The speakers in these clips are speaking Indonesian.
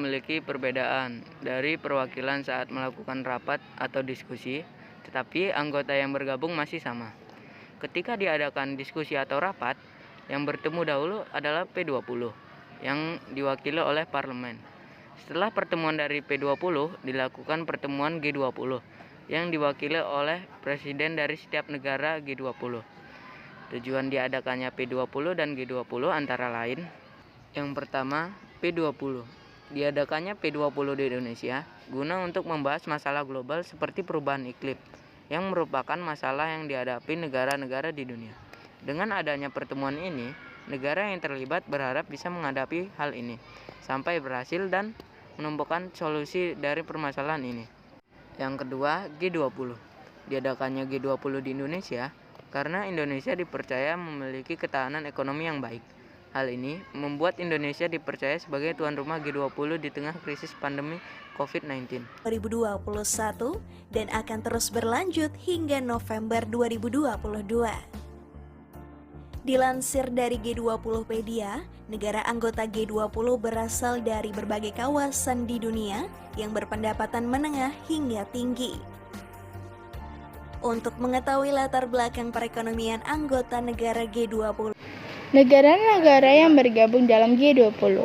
memiliki perbedaan dari perwakilan saat melakukan rapat atau diskusi, tetapi anggota yang bergabung masih sama. Ketika diadakan diskusi atau rapat, yang bertemu dahulu adalah P20 yang diwakili oleh parlemen. Setelah pertemuan dari P20, dilakukan pertemuan G20 yang diwakili oleh presiden dari setiap negara G20. Tujuan diadakannya P20 dan G20 antara lain: yang pertama, P20. Diadakannya P20 di Indonesia guna untuk membahas masalah global seperti perubahan iklim, yang merupakan masalah yang dihadapi negara-negara di dunia. Dengan adanya pertemuan ini, negara yang terlibat berharap bisa menghadapi hal ini sampai berhasil dan menemukan solusi dari permasalahan ini. Yang kedua, G20. Diadakannya G20 di Indonesia karena Indonesia dipercaya memiliki ketahanan ekonomi yang baik. Hal ini membuat Indonesia dipercaya sebagai tuan rumah G20 di tengah krisis pandemi COVID-19. 2021 dan akan terus berlanjut hingga November 2022. Dilansir dari G20pedia, negara anggota G20 berasal dari berbagai kawasan di dunia yang berpendapatan menengah hingga tinggi. Untuk mengetahui latar belakang perekonomian anggota negara G20, negara-negara yang bergabung dalam G20.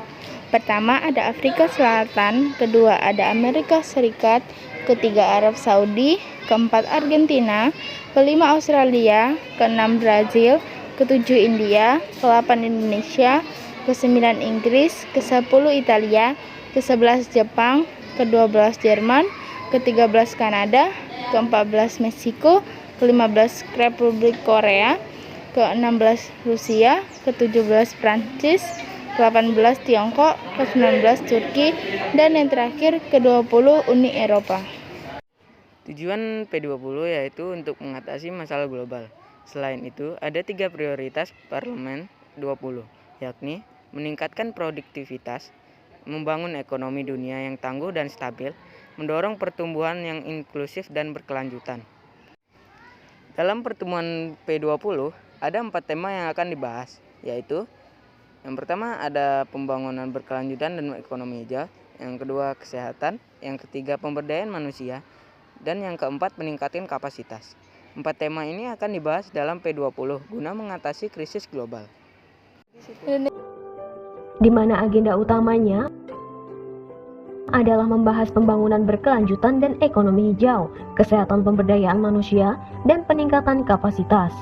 Pertama ada Afrika Selatan, kedua ada Amerika Serikat, ketiga Arab Saudi, keempat Argentina, kelima Australia, keenam Brazil, ketujuh India, ke-8 Indonesia, ke-9 Inggris, ke-10 Italia, ke-11 Jepang, ke-12 Jerman, ke-13 Kanada, ke-14 Meksiko, ke-15 Republik Korea, ke-16 Rusia, ke-17 Prancis, ke-18 Tiongkok, ke-19 Turki, dan yang terakhir ke-20 Uni Eropa. Tujuan P20 yaitu untuk mengatasi masalah global. Selain itu, ada 3 prioritas Parlemen 20, yakni meningkatkan produktivitas, membangun ekonomi dunia yang tangguh dan stabil, mendorong pertumbuhan yang inklusif dan berkelanjutan. Dalam pertemuan P20, ada 4 tema yang akan dibahas, yaitu yang pertama ada pembangunan berkelanjutan dan ekonomi hijau, yang kedua kesehatan, yang ketiga pemberdayaan manusia, dan yang keempat meningkatkan kapasitas. 4 tema ini akan dibahas dalam P20 guna mengatasi krisis global. Di mana agenda utamanya adalah membahas pembangunan berkelanjutan dan ekonomi hijau, kesehatan pemberdayaan manusia, dan peningkatan kapasitas.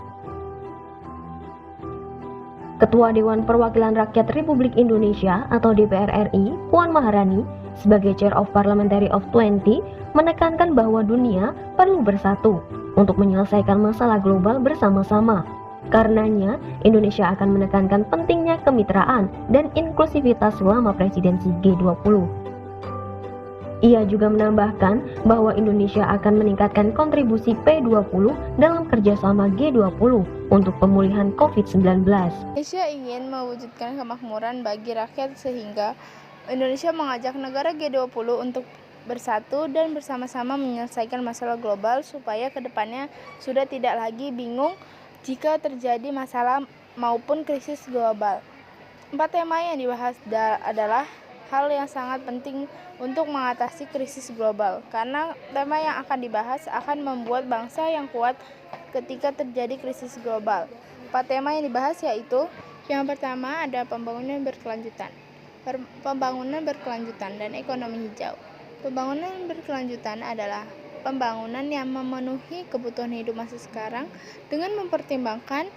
Ketua Dewan Perwakilan Rakyat Republik Indonesia atau DPR RI, Puan Maharani, sebagai Chair of Parliamentary of 20, menekankan bahwa dunia perlu bersatu untuk menyelesaikan masalah global bersama-sama. Karenanya, Indonesia akan menekankan pentingnya kemitraan dan inklusivitas selama presidensi G20. Ia juga menambahkan bahwa Indonesia akan meningkatkan kontribusi P20 dalam kerjasama G20 untuk pemulihan COVID-19. Indonesia ingin mewujudkan kemakmuran bagi rakyat sehingga Indonesia mengajak negara G20 untuk bersatu dan bersama-sama menyelesaikan masalah global supaya kedepannya sudah tidak lagi bingung jika terjadi masalah maupun krisis global. 4 tema yang dibahas adalah hal yang sangat penting untuk mengatasi krisis global, karena tema yang akan dibahas akan membuat bangsa yang kuat ketika terjadi krisis global. 4 tema yang dibahas yaitu yang pertama ada pembangunan berkelanjutan dan ekonomi hijau. Pembangunan berkelanjutan adalah pembangunan yang memenuhi kebutuhan hidup masa sekarang dengan mempertimbangkan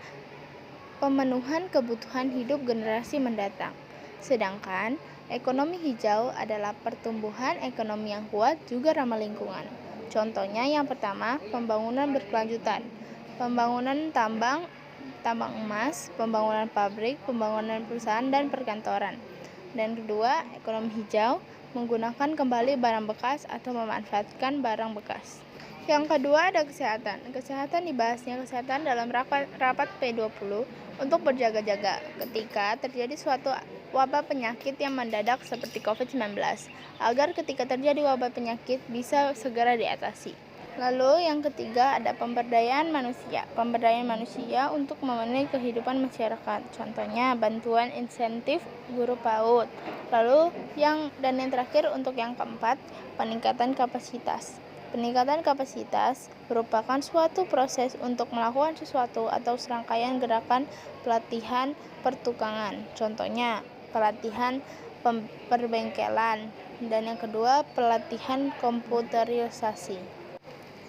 pemenuhan kebutuhan hidup generasi mendatang. Sedangkan ekonomi hijau adalah pertumbuhan ekonomi yang kuat juga ramah lingkungan. Contohnya yang pertama, pembangunan berkelanjutan. Pembangunan tambang emas, pembangunan pabrik, pembangunan perusahaan dan perkantoran. Dan kedua, ekonomi hijau menggunakan kembali barang bekas atau memanfaatkan barang bekas. Yang kedua ada kesehatan. Kesehatan dibahasnya kesehatan dalam rapat P20 untuk berjaga-jaga ketika terjadi suatu wabah penyakit yang mendadak seperti COVID-19, agar ketika terjadi wabah penyakit bisa segera diatasi. Lalu yang ketiga ada pemberdayaan manusia. Pemberdayaan manusia untuk memenuhi kehidupan masyarakat. Contohnya bantuan insentif guru PAUD. Lalu yang terakhir untuk yang keempat, peningkatan kapasitas. Peningkatan kapasitas merupakan suatu proses untuk melakukan sesuatu atau serangkaian gerakan pelatihan pertukangan. Contohnya pelatihan perbengkelan. Dan yang kedua pelatihan komputerisasi.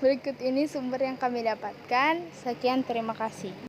Berikut ini sumber yang kami dapatkan. Sekian, terima kasih.